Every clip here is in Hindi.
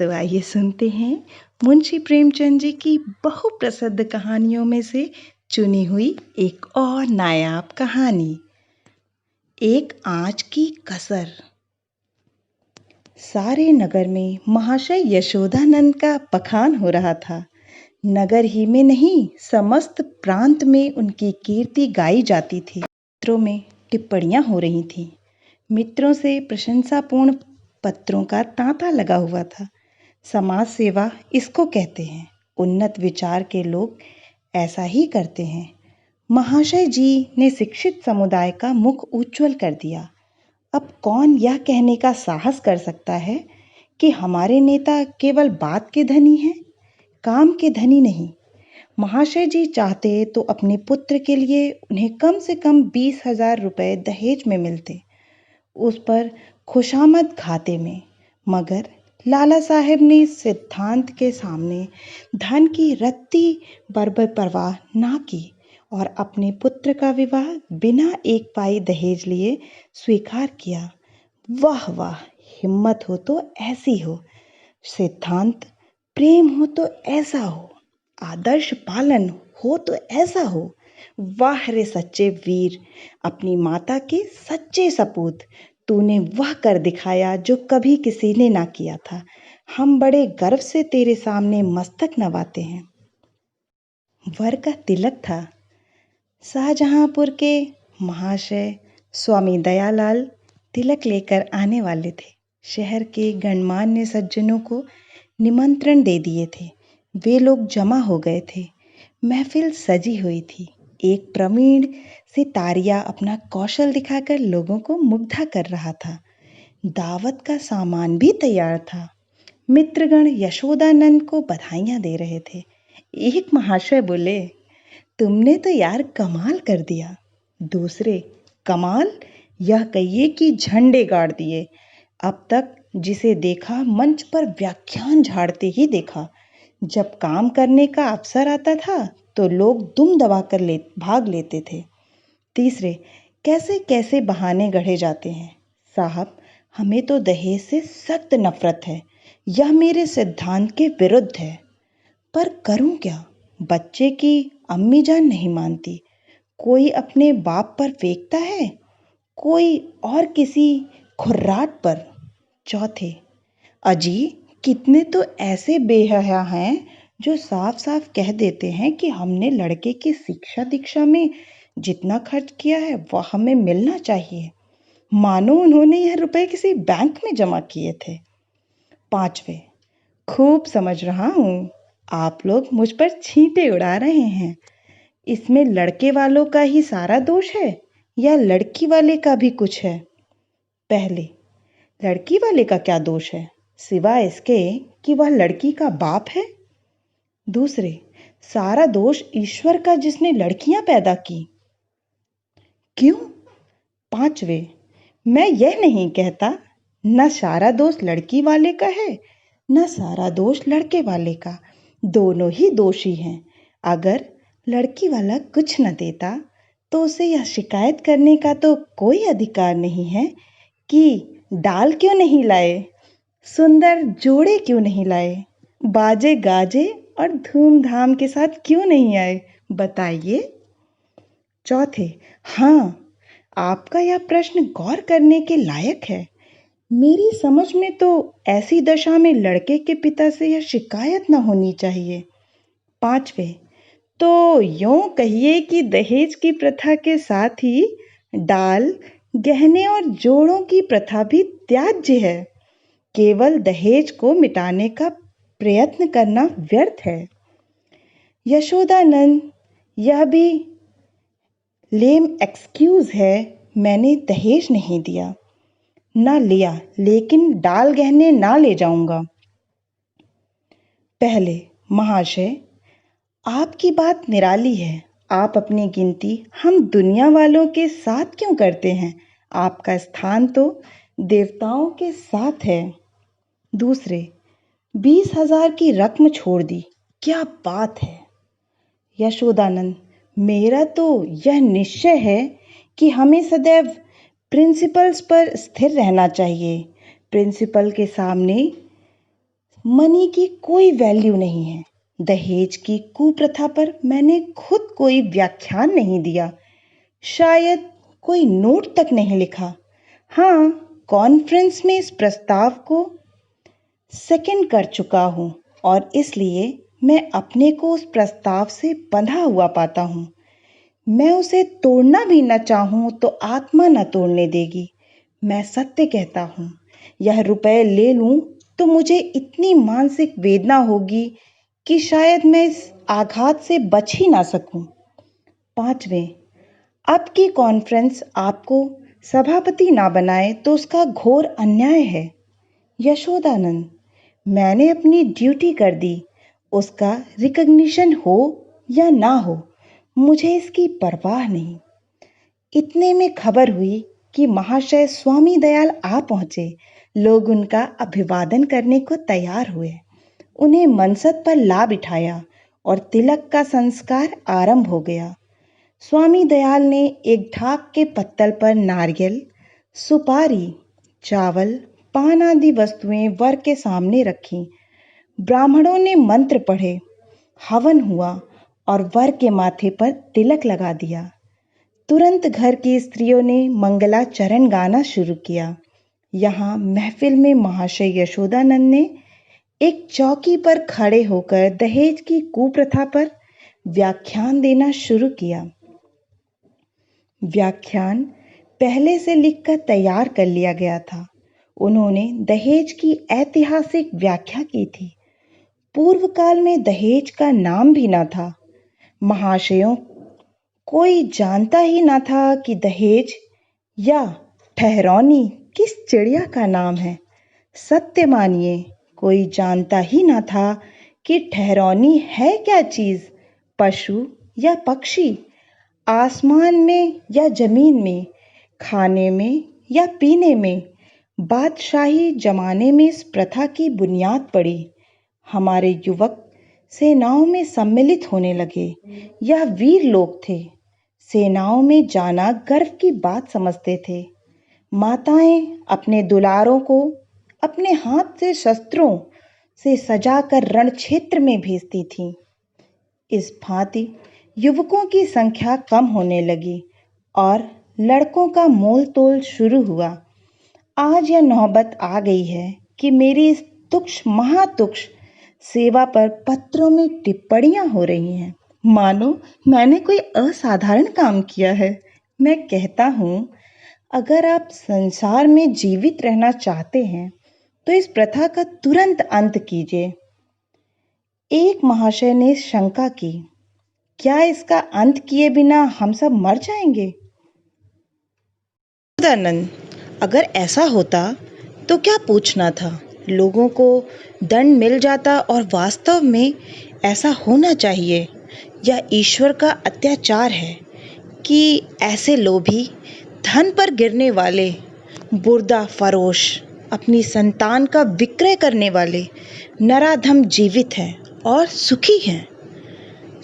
तो आइए सुनते हैं मुंशी प्रेमचंद जी की बहुप्रसिद्ध कहानियों में से चुनी हुई एक और नायाब कहानी, एक आँच की कसर। सारे नगर में महाशय यशोदानंद का बखान हो रहा था। नगर ही में नहीं, समस्त प्रांत में उनकी कीर्ति गाई जाती थी। पत्रों में टिप्पणियां हो रही थीं। मित्रों से प्रशंसापूर्ण पत्रों का तांता लगा हुआ था। समाज सेवा इसको कहते हैं। उन्नत विचार के लोग ऐसा ही करते हैं। महाशय जी ने शिक्षित समुदाय का मुख उज्ज्वल कर दिया। अब कौन यह कहने का साहस कर सकता है कि हमारे नेता केवल बात के धनी हैं, काम के धनी नहीं। महाशय जी चाहते तो अपने पुत्र के लिए उन्हें कम से कम 20,000 रुपये दहेज में मिलते, उस पर खुशामद खाते में। मगर लाला साहब ने सिद्धांत के सामने धन की रत्ती बरबर परवाह ना की और अपने पुत्र का विवाह बिना एक पाई दहेज लिए स्वीकार किया। वाह वाह, हिम्मत हो तो ऐसी हो, सिद्धांत प्रेम हो तो ऐसा हो, आदर्श पालन हो तो ऐसा हो। वाह रे सच्चे वीर, अपनी माता के सच्चे सपूत, तूने वह कर दिखाया जो कभी किसी ने ना किया था। हम बड़े गर्व से तेरे सामने मस्तक नवाते हैं। वर का तिलक था। शाहजहांपुर के महाशय स्वामी दयालाल तिलक लेकर आने वाले थे। शहर के गणमान्य सज्जनों को निमंत्रण दे दिए थे। वे लोग जमा हो गए थे। महफिल सजी हुई थी। एक प्रवीण सितारिया अपना कौशल दिखाकर लोगों को मुग्धा कर रहा था। दावत का सामान भी तैयार था। मित्रगण यशोदानंद को बधाइयां दे रहे थे। एक महाशय बोले, तुमने तो यार कमाल कर दिया। दूसरे, कमाल यह कहिए कि झंडे गाड़ दिए। अब तक जिसे देखा मंच पर व्याख्यान झाड़ते ही देखा। जब काम करने का अवसर आता था तो लोग दुम दबाकर भाग लेते थे। तीसरे, कैसे कैसे बहाने गढ़े जाते हैं। साहब, हमें तो दहेज से सख्त नफरत है। यह मेरे सिद्धांत के विरुद्ध है। पर करूं क्या? बच्चे की अम्मी जान नहीं मानती। कोई अपने बाप पर फेंकता है, कोई और किसी खुर्राट पर। चौथे, अजी कितने तो ऐसे बेहया हैं जो साफ साफ कह देते हैं कि हमने लड़के की शिक्षा दीक्षा में जितना खर्च किया है वह हमें मिलना चाहिए, मानो उन्होंने यह रुपए किसी बैंक में जमा किए थे। पांचवे, खूब समझ रहा हूँ, आप लोग मुझ पर छींटे उड़ा रहे हैं। इसमें लड़के वालों का ही सारा दोष है या लड़की वाले का भी कुछ है? पहले, लड़की वाले का क्या दोष है सिवाय इसके कि वह लड़की का बाप है? दूसरे, सारा दोष ईश्वर का जिसने लड़कियां पैदा की। क्यों? पांचवे, मैं यह नहीं कहता न सारा दोष लड़की वाले का है न सारा दोष लड़के वाले का। दोनों ही दोषी हैं। अगर लड़की वाला कुछ न देता तो उसे यह शिकायत करने का तो कोई अधिकार नहीं है कि डाल क्यों नहीं लाए, सुंदर जोड़े क्यों नहीं लाए, बाजे गाजे और धूमधाम के साथ क्यों नहीं आए, बताइए। चौथे, हाँ, आपका यह प्रश्न गौर करने के लायक है। मेरी समझ में तो ऐसी दशा में लड़के के पिता से यह शिकायत न होनी चाहिए। पांचवे, तो यूं कहिए कि दहेज की प्रथा के साथ ही डाल, गहने और जोड़ों की प्रथा भी त्याज्य है। केवल दहेज को मिटाने का प्रयत्न करना व्यर्थ है। यशोदानंद, यह भी लेम एक्सक्यूज है। मैंने दहेज नहीं दिया, ना लिया, लेकिन डाल गहने ना ले जाऊंगा। पहले, महाशय, आपकी बात निराली है। आप अपनी गिनती हम दुनिया वालों के साथ क्यों करते हैं? आपका स्थान तो देवताओं के साथ है। दूसरे, 20,000 की रकम छोड़ दी, क्या बात है। यशोदानंद, मेरा तो यह निश्चय है कि हमें सदैव प्रिंसिपल्स पर स्थिर रहना चाहिए। प्रिंसिपल के सामने मनी की कोई वैल्यू नहीं है। दहेज की कुप्रथा पर मैंने खुद कोई व्याख्यान नहीं दिया, शायद कोई नोट तक नहीं लिखा। हाँ, कॉन्फ्रेंस में इस प्रस्ताव को सेकंड कर चुका हूँ और इसलिए मैं अपने को उस प्रस्ताव से बंधा हुआ पाता हूँ। मैं उसे तोड़ना भी न चाहूँ तो आत्मा न तोड़ने देगी। मैं सत्य कहता हूँ, यह रुपए ले लूँ तो मुझे इतनी मानसिक वेदना होगी कि शायद मैं इस आघात से बच ही ना सकूं। 5वें, अब की कॉन्फ्रेंस आपको सभापति ना बनाए तो उसका घोर अन्याय है। यशोदानंद, मैंने अपनी ड्यूटी कर दी, उसका रिकग्निशन हो या ना हो मुझे इसकी परवाह नहीं। इतने में खबर हुई कि महाशय स्वामी दयाल आ पहुंचे। लोग उनका अभिवादन करने को तैयार हुए, उन्हें मनसद पर ला बिठाया और तिलक का संस्कार आरंभ हो गया। स्वामी दयाल ने एक ढाक के पत्तल पर नारियल, सुपारी, चावल, पान आदि वस्तुएं वर के सामने रखीं। ब्राह्मणों ने मंत्र पढ़े, हवन हुआ और वर के माथे पर तिलक लगा दिया। तुरंत घर की स्त्रियों ने मंगलाचरण गाना शुरू किया। यहाँ महफिल में महाशय यशोदानंद ने एक चौकी पर खड़े होकर दहेज की कुप्रथा पर व्याख्यान देना शुरू किया। व्याख्यान पहले से लिखकर तैयार कर लिया गया था। उन्होंने दहेज की ऐतिहासिक व्याख्या की थी। पूर्व काल में दहेज का नाम भी न था। महाशयों, कोई जानता ही ना था कि दहेज या ठहरौनी किस चिड़िया का नाम है। सत्य मानिए, कोई जानता ही ना था कि ठहरौनी है क्या चीज, पशु या पक्षी, आसमान में या जमीन में, खाने में या पीने में। बादशाही जमाने में इस प्रथा की बुनियाद पड़ी। हमारे युवक सेनाओं में सम्मिलित होने लगे। यह वीर लोग थे, सेनाओं में जाना गर्व की बात समझते थे। माताएं अपने दुलारों को अपने हाथ से शस्त्रों से सजाकर रण क्षेत्र में भेजती थीं। इस भांति युवकों की संख्या कम होने लगी और लड़कों का मोल तोल शुरू हुआ। आज यह नौबत आ गई है कि मेरी इस तुच्छ महातुच्छ सेवा पर पत्रों में टिप्पणियां हो रही हैं, मानो मैंने कोई असाधारण काम किया है। मैं कहता हूँ, अगर आप संसार में जीवित रहना चाहते हैं तो इस प्रथा का तुरंत अंत कीजिए। एक महाशय ने शंका की, क्या इसका अंत किए बिना हम सब मर जाएंगे? सदानंद, अगर ऐसा होता तो क्या पूछना था, लोगों को दंड मिल जाता और वास्तव में ऐसा होना चाहिए। यह ईश्वर का अत्याचार है कि ऐसे लोभी, धन पर गिरने वाले, बुर्दा फरोश, अपनी संतान का विक्रय करने वाले नराधम जीवित हैं और सुखी हैं।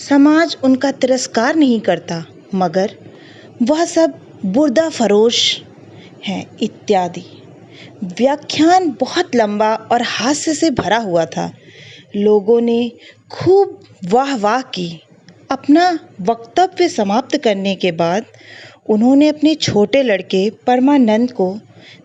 समाज उनका तिरस्कार नहीं करता, मगर वह सब बुर्दा फरोश हैं इत्यादि। व्याख्यान बहुत लंबा और हास्य से भरा हुआ था। लोगों ने खूब वाह वाह की। अपना वक्तव्य समाप्त करने के बाद उन्होंने अपने छोटे लड़के परमानंद को,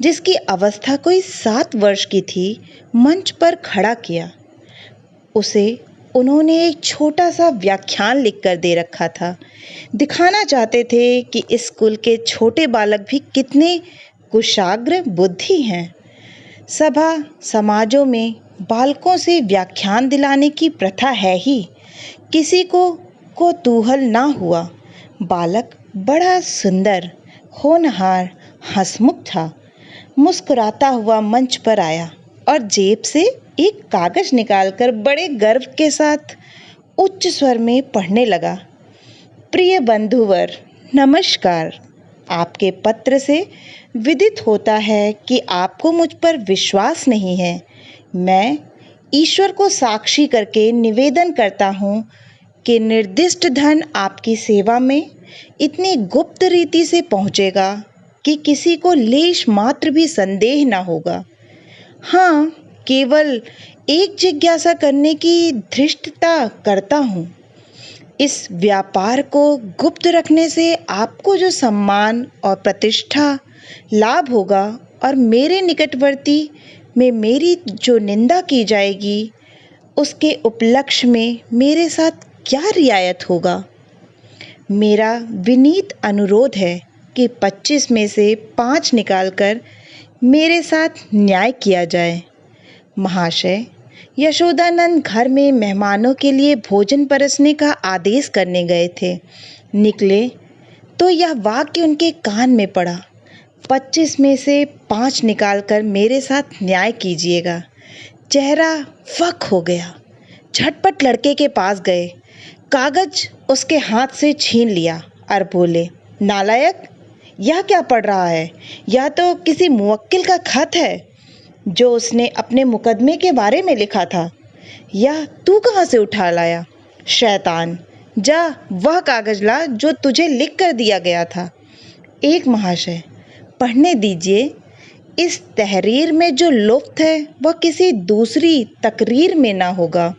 जिसकी अवस्था कोई 7 वर्ष की थी, मंच पर खड़ा किया। उसे उन्होंने एक छोटा सा व्याख्यान लिखकर दे रखा था। दिखाना चाहते थे कि इस कुल के छोटे बालक भी कितने कुशाग्र बुद्धि हैं। सभा समाजों में बालकों से व्याख्यान दिलाने की प्रथा है ही। किसी को कौतूहल ना हुआ। बालक बड़ा सुंदर, होनहार, हंसमुख था। मुस्कुराता हुआ मंच पर आया और जेब से एक कागज निकालकर बड़े गर्व के साथ उच्च स्वर में पढ़ने लगा। प्रिय बंधुवर, नमस्कार। आपके पत्र से विदित होता है कि आपको मुझ पर विश्वास नहीं है। मैं ईश्वर को साक्षी करके निवेदन करता हूँ कि निर्दिष्ट धन आपकी सेवा में इतनी गुप्त रीति से पहुँचेगा कि किसी को लेश मात्र भी संदेह न होगा। हाँ, केवल एक जिज्ञासा करने की धृष्टता करता हूँ। इस व्यापार को गुप्त रखने से आपको जो सम्मान और प्रतिष्ठा लाभ होगा और मेरे निकटवर्ती में मेरी जो निंदा की जाएगी, उसके उपलक्ष्य में मेरे साथ क्या रियायत होगा। मेरा विनीत अनुरोध है कि 25 में से 5 निकालकर मेरे साथ न्याय किया जाए। महाशय, यशोदानंद घर में मेहमानों के लिए भोजन परसने का आदेश करने गए थे। निकले तो यह वाक्य उनके कान में पड़ा, 25 में से 5 निकालकर मेरे साथ न्याय कीजिएगा। चेहरा फक हो गया। झटपट लड़के के पास गए, कागज उसके हाथ से छीन लिया और बोले, नालायक, यह क्या पढ़ रहा है? यह तो किसी मुवक्किल का खत है जो उसने अपने मुकदमे के बारे में लिखा था। यह तू कहाँ से उठा लाया? शैतान, जा वह कागज ला जो तुझे लिख कर दिया गया था। एक महाशय, पढ़ने दीजिए। इस तहरीर में जो लुफ्त है वह किसी दूसरी तकरीर में ना होगा।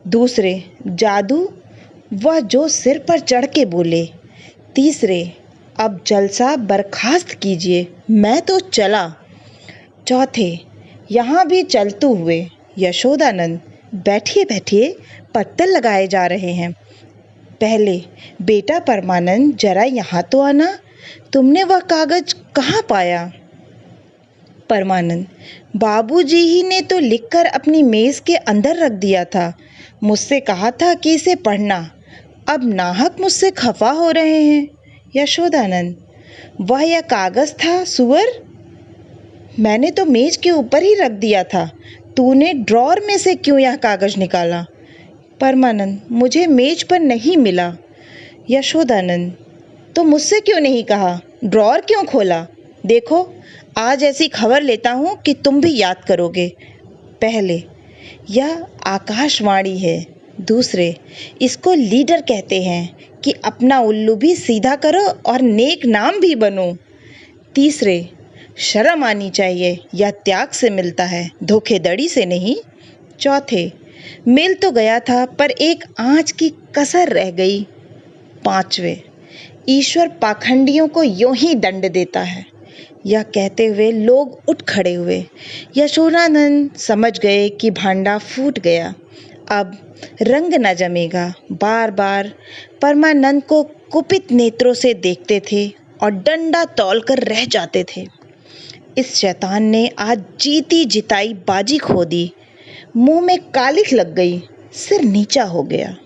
दूसरे, जादू, वह जो सिर पर चढ़ के बोले। तीसरे, अब जलसा बर्खास्त कीजिए, मैं तो चला। चौथे, यहाँ भी चलते हुए। यशोदानंद, बैठिए बैठिए, पत्तल लगाए जा रहे हैं। पहले, बेटा परमानंद, जरा यहाँ तो आना। तुमने वह कागज कहाँ पाया? परमानंद, बाबूजी ही ने तो लिखकर अपनी मेज के अंदर रख दिया था। मुझसे कहा था कि इसे पढ़ना। अब नाहक मुझसे खफा हो रहे हैं। यशोदानंद, वह यह कागज था सुअर? मैंने तो मेज के ऊपर ही रख दिया था। तूने ड्रॉर में से क्यों यह कागज निकाला? परमानंद, मुझे मेज पर नहीं मिला। यशोदानंद, तो मुझसे क्यों नहीं कहा? ड्रॉर क्यों खोला? देखो, आज ऐसी खबर लेता हूँ कि तुम भी याद करोगे। पहले, यह आकाशवाणी है। दूसरे, इसको लीडर कहते हैं कि अपना उल्लू भी सीधा करो और नेक नाम भी बनो। तीसरे, शर्म आनी चाहिए, यह त्याग से मिलता है, धोखेधड़ी से नहीं। चौथे, मिल तो गया था पर एक आँच की कसर रह गई। पांचवे, ईश्वर पाखंडियों को यूं ही दंड देता है। यह कहते हुए लोग उठ खड़े हुए। यशोदानंद समझ गए कि भांडा फूट गया, अब रंग न जमेगा। बार बार परमानंद को कुपित नेत्रों से देखते थे और डंडा तौलकर रह जाते थे। इस शैतान ने आज जीती जिताई बाजी खो दी। मुंह में कालिख लग गई, सिर नीचा हो गया।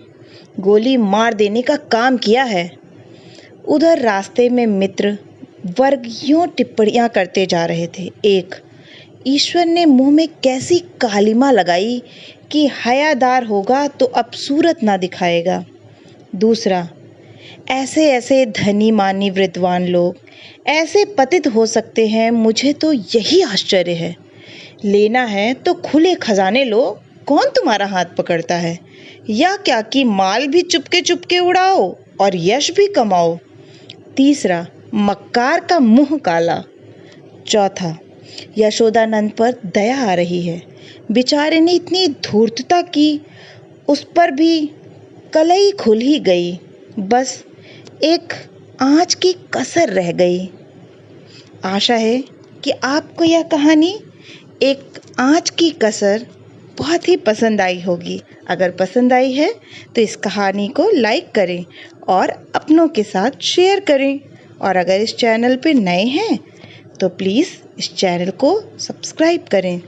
गोली मार देने का काम किया है। उधर रास्ते में मित्र वर्ग यूं टिप्पणियां करते जा रहे थे। एक, ईश्वर ने मुंह में कैसी कालिमा लगाई कि हयादार होगा तो अब सूरत ना दिखाएगा। दूसरा, ऐसे ऐसे धनी मानी विद्वान लोग ऐसे पतित हो सकते हैं, मुझे तो यही आश्चर्य है। लेना है तो खुले खजाने लो, कौन तुम्हारा हाथ पकड़ता है? या क्या कि माल भी चुपके चुपके उड़ाओ और यश भी कमाओ। तीसरा, मक्कार का मुंह काला। चौथा, यशोदानंद पर दया आ रही है। बेचारे ने इतनी धूर्तता की, उस पर भी कलई खुल ही गई। बस एक आँच की कसर रह गई। आशा है कि आपको यह कहानी एक आँच की कसर बहुत ही पसंद आई होगी। अगर पसंद आई है तो इस कहानी को लाइक करें और अपनों के साथ शेयर करें। और अगर इस चैनल पे नए हैं तो प्लीज़ इस चैनल को सब्सक्राइब करें।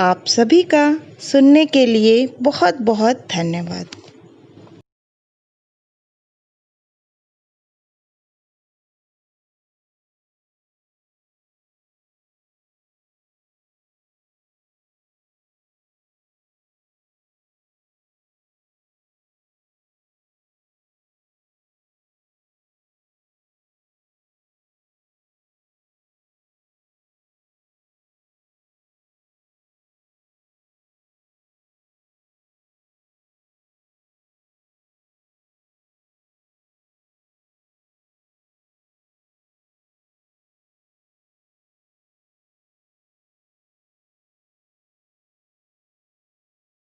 आप सभी का सुनने के लिए बहुत बहुत धन्यवाद।